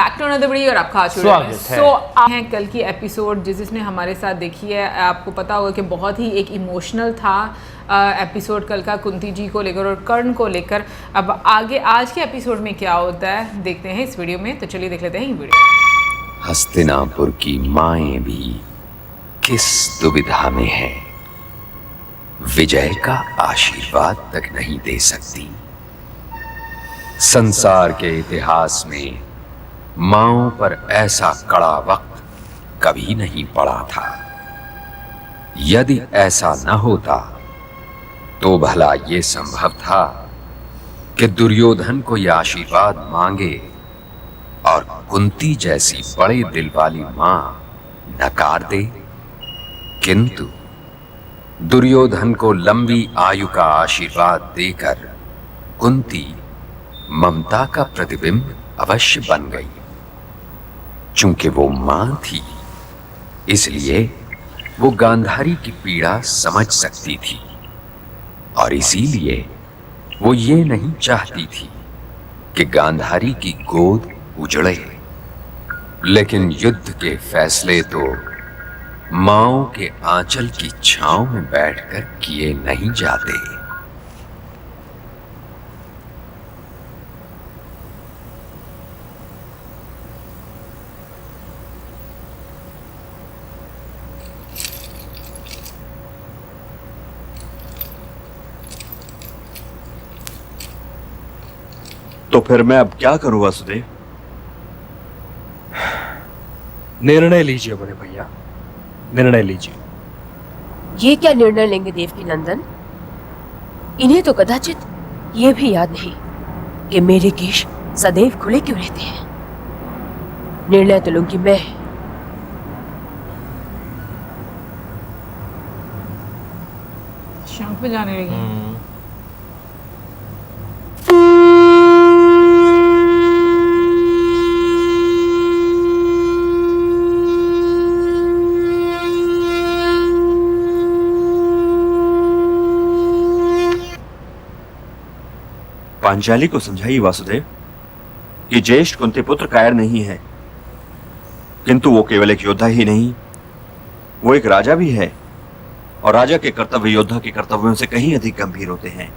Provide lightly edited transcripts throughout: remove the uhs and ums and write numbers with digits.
Back to another video और आपका स्वागत है। आप हैं कल की एपिसोड जिसने हमारे साथ देखी है, आपको पता होगा कि बहुत ही एक इमोशनल था एपिसोड कल का, कुंती जी को लेकर और कर्ण को लेकर। अब आगे आज के एपिसोड में क्या होता है देखते हैं इस वीडियो में, तो चलिए देख लेते हैं ये वीडियो। हस्तिनापुर की माएं भी किस दुविधा में हैं, विजय का आशीर्वाद तक नहीं दे सकती। संसार के इतिहास में माओं पर ऐसा कड़ा वक्त कभी नहीं पड़ा था। यदि ऐसा न होता तो भला ये संभव था कि दुर्योधन को यह आशीर्वाद मांगे और कुंती जैसी बड़े दिल वाली मां नकार दे। किंतु दुर्योधन को लंबी आयु का आशीर्वाद देकर कुंती ममता का प्रतिबिंब अवश्य बन गई। चूंकि वो मां थी, इसलिए वो गांधारी की पीड़ा समझ सकती थी और इसीलिए वो ये नहीं चाहती थी कि गांधारी की गोद उजड़े। लेकिन युद्ध के फैसले तो माओं के आंचल की छांव में बैठकर किए नहीं जाते। तो फिर मैं अब क्या करूं वासुदेव? निर्णय लीजिए बड़े भैया, निर्णय लीजिए। ये क्या निर्णय लेंगे देवकी नंदन? इन्हें तो कदाचित ये भी याद नहीं कि मेरे केश सदैव खुले क्यों रहते हैं। निर्णय तो लूंगी मैं। शंख पे जाने लगी। पांचाली को समझाइए वासुदेव कि ज्येष्ठ कुंती पुत्र कायर नहीं है, किंतु वो केवल एक योद्धा ही नहीं, वो एक राजा भी है और राजा के कर्तव्य योद्धा के कर्तव्यों से कहीं अधिक गंभीर होते हैं।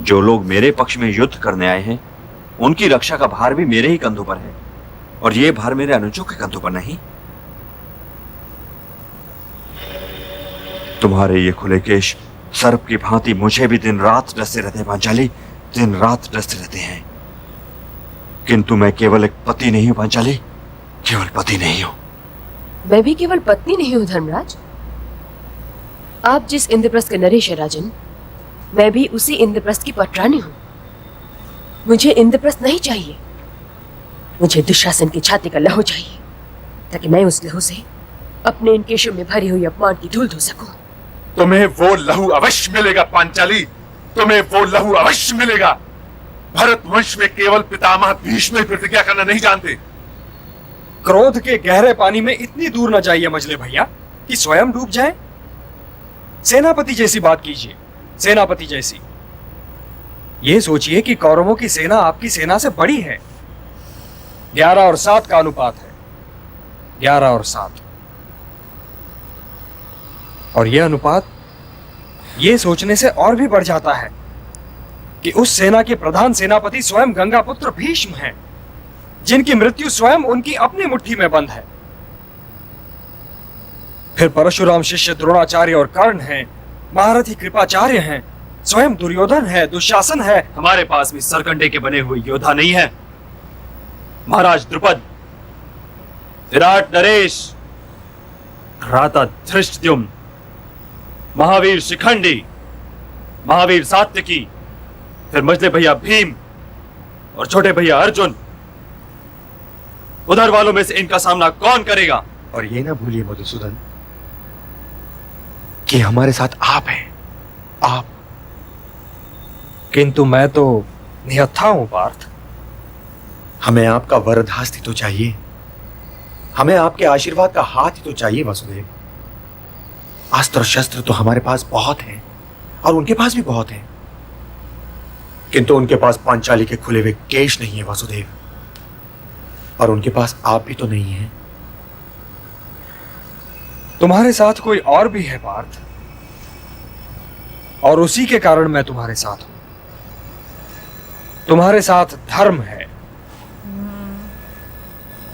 जो लोग मेरे पक्ष में युद्ध करने आए हैं, उनकी रक्षा का भार भी मेरे ही कंधों पर है और ये भार मेरे अनुजों के कंधों पर नहीं। तुम्हारे ये खुले केश सर्प की भांति मुझे भी दिन रात डसते रहते हैं पांचाली, दिन रात डसते रहते हैं। किंतु मैं केवल एक पति नहीं हूं पांचाली, केवल पति नहीं हूं। मैं भी केवल पत्नी नहीं हूं धर्मराज। आप जिस इंद्रप्रस्थ के नरेश है राजन, मैं भी उसी इंद्रप्रस्थ की पटरानी हूं। मुझे इंद्रप्रस्थ नहीं चाहिए, मुझे दुशासन की छाती का लहू चाहिए, ताकि मैं उस लहू से अपने इन केशों में भरी हुई अपमान की धूल धो सकूं। तुम्हें वो लहू अवश्य मिलेगा पांचाली, तुम्हें वो लहू अवश्य मिलेगा। भरत वंश में केवल पितामह भीष्म ही प्रतिज्ञा करना नहीं जानते। क्रोध के गहरे पानी में इतनी दूर न जाइए मजले भैया कि स्वयं डूब जाए। सेनापति जैसी बात कीजिए, सेनापति जैसी। ये सोचिए कि कौरवों की सेना आपकी सेना से बड़ी है। 11 और 7 का अनुपात है, 11 और 7। और यह अनुपात ये सोचने से और भी बढ़ जाता है कि उस सेना के प्रधान सेनापति स्वयं गंगा पुत्र भीष्म हैं, जिनकी मृत्यु स्वयं उनकी अपनी मुट्ठी में बंद है। फिर परशुराम शिष्य द्रोणाचार्य और कर्ण हैं, महारथी कृपाचार्य हैं, स्वयं दुर्योधन है, दुशासन है। हमारे पास भी सरकंडे के बने हुए योद्धा नहीं है। महाराज द्रुपद, विराट नरेश, भ्राता धृष्टद्युम्न, महावीर शिखंडी, महावीर सात्यकी, फिर मझले भैया भीम और छोटे भैया अर्जुन। उधर वालों में से इनका सामना कौन करेगा? और ये ना भूलिए मधुसूदन कि हमारे साथ आप हैं, आप। किंतु मैं तो निहत्था हूं पार्थ। हमें आपका वरदास्त्र ही तो चाहिए, हमें आपके आशीर्वाद का हाथ ही तो चाहिए वासुदेव। अस्त्र शस्त्र तो हमारे पास बहुत हैं और उनके पास भी बहुत हैं, किंतु उनके पास पांचाली के खुले हुए केश नहीं है वासुदेव। और उनके पास आप भी तो नहीं हैं। तुम्हारे साथ कोई और भी है पार्थ, और उसी के कारण मैं तुम्हारे साथ हूं। तुम्हारे साथ धर्म है।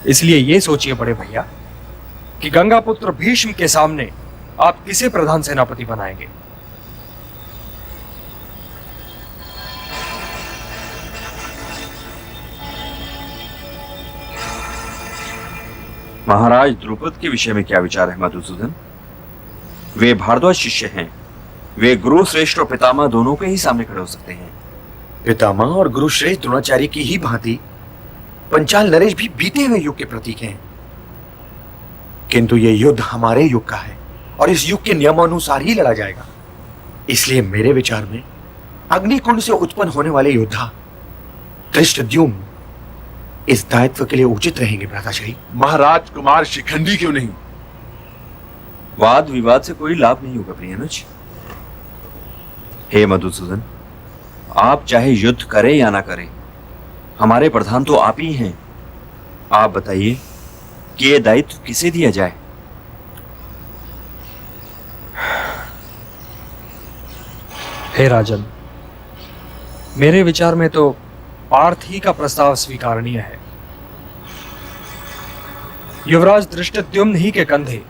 इसलिए ये सोचिए बड़े भैया कि गंगापुत्र भीष्म के सामने आप किसे प्रधान सेनापति बनाएंगे? महाराज द्रुपद के विषय में क्या विचार है मधुसूदन? वे भारद्वाज शिष्य हैं। वे गुरु श्रेष्ठ और पितामह दोनों के ही सामने खड़े हो सकते हैं। पितामह और गुरु श्रेष्ठ द्रोणाचार्य की ही भांति पंचाल नरेश भी बीते हुए युग के प्रतीक हैं। किंतु यह युद्ध हमारे युग का है और इस युग के नियमानुसार ही लड़ा जाएगा। इसलिए मेरे विचार में अग्निकुंड से उत्पन्न होने वाले योद्धा धृष्टद्युम्न इस दायित्व के लिए उचित रहेंगे भ्राताश्री। महाराज कुमार शिखंडी क्यों नहीं? वाद विवाद से कोई लाभ नहीं होगा प्रियनुज। हे मधुसूदन, आप चाहे युद्ध करें या ना करें, हमारे प्रधान तो आप ही हैं। आप बताइए कि यह दायित्व किसे दिया जाए? हे राजन, मेरे विचार में तो पार्थ ही का प्रस्ताव स्वीकारनीय है। युवराज धृष्टद्युम्न ही के कंधे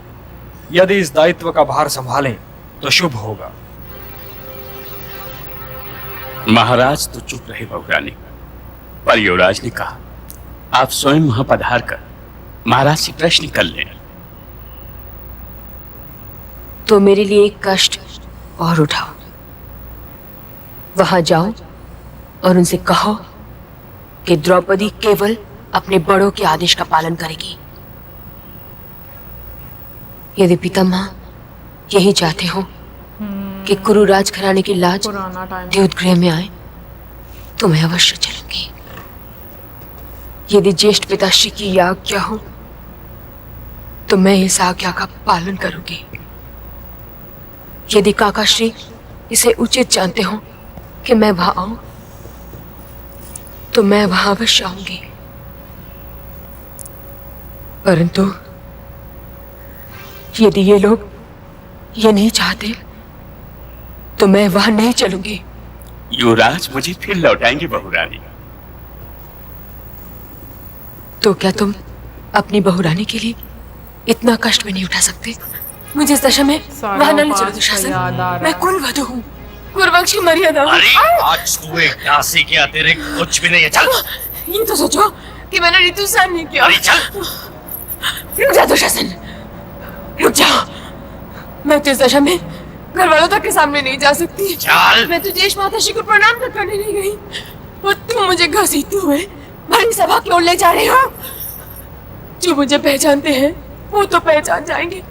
यदि इस दायित्व का भार संभालें तो शुभ होगा। महाराज तो चुप रहे बहुरानी, पर युवराज ने कहा आप स्वयं वहां पधार कर महाराज से प्रश्न कर लें। तो मेरे लिए एक कष्ट और उठाओ। वहां जाओ और उनसे कहो कि द्रौपदी केवल अपने बड़ों के आदेश का पालन करेगी। यदि पितामह यही चाहते हो कि कुरु राजघराने की लाज पुराना टाइम। द्योतगृह में आए तो मैं अवश्य चलूंगी। यदि ज्येष्ठ पिताश्री की आज्ञा हो तो मैं इस आज्ञा का पालन करूंगी। यदि काकाश्री इसे उचित जानते हो कि मैं वहां आऊं तो मैं वहां अवश्य आऊंगी। परंतु यदि ये लोग ये नहीं चाहते तो मैं वहां नहीं चलूंगी। युवराज मुझे फिर लौटाएंगे बहुरानी। तो क्या तुम अपनी बहुरानी के लिए इतना कष्ट भी नहीं उठा सकते? मुझे इस दशा में सारा वहां न ले चलो बात दुशासन। याद आ रहा मैं है। कुल वधू हूँ, कुलवंश की मर्यादा हूँ। आज तू एक दासी के अतिरिक्त कुछ भी नहीं है। चल ये तो सोचो कि मैंने ऋतु सहन नहीं किया। अरे चल। रुक जा दुशासन, रुक जाओ। मैं तो इस दशा में घर वालों तक के सामने नहीं जा सकती। चल। मैं तो ज्येष्ठ माताश्री को प्रणाम तक करने नहीं गई और तुम मुझे घसीटते हुए भरी सभा की ओर ले जा रहे हो। जो मुझे पहचानते हैं वो तो पहचान जाएंगे,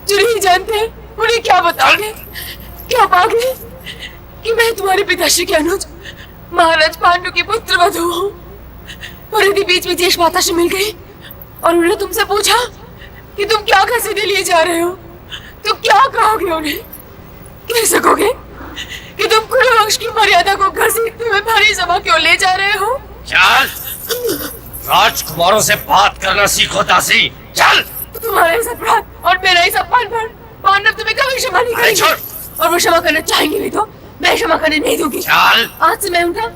जो नहीं जानते उन्हें क्या बताओगे? क्या पाओगे कि मैं तुम्हारे पिताश्री के अनुज महाराज पांडु के पुत्र वधू हूँ? और यदि बीच में ज्येष्ठ माताश्री मिल गई और उन्होंने तुमसे पूछा कि तुम क्या घसीटे लिए जा रहे हो, तो क्या कहोगे उन्हें? कह सकोगे कि तुम कुलवंश की मर्यादा को घसीटते हुए भारी सभा क्यों ले जा रहे हो? चल। राजकुमारों से बात करना सीखो दासी। चल। तुम्हारा ही अपराध और मेरा ही अपमान पर पांडव तुम्हें कभी क्षमा नहीं अरे छोड़। करेंगे। और वो क्षमा करना चाहेंगे भी तो मैं क्षमा करने नहीं दूंगी। चल। आज से मैं उनका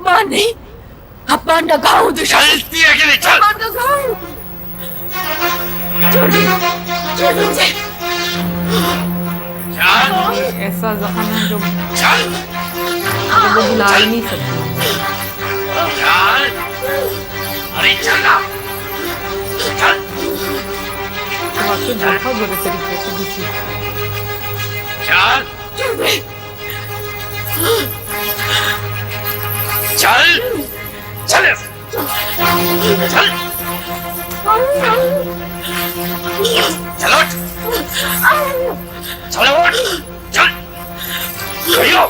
मान नहीं, अपमान का घाव हूं। दुशासन, चलती है कि नहीं? चल। अपमान का घाव हूं। छोड़ दो, छोड़ दो मुझे। चल। ऐसा जख्म है जो चल। वो भुला ही नहीं सकती। चल। अरे चल ना। चल। वाकई बहुत बुरे तरीके से दुखी है। चल। छोड़ दे। चल। चल। चल। चलो उठ। चलो उठ। चल। खड़ी हो।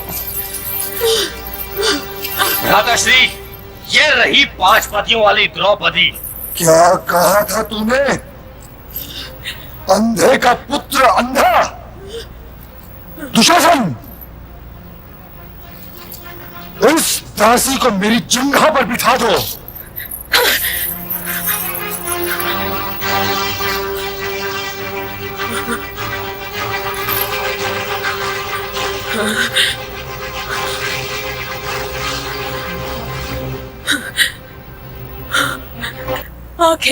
भ्राताश्री, ये रही 5 पतियों वाली द्रौपदी। क्या कहा था तूने? अंधे का पुत्र अंधा। दुशासन, इस दासी को मेरी जंघा पर बिठा दो। आंखें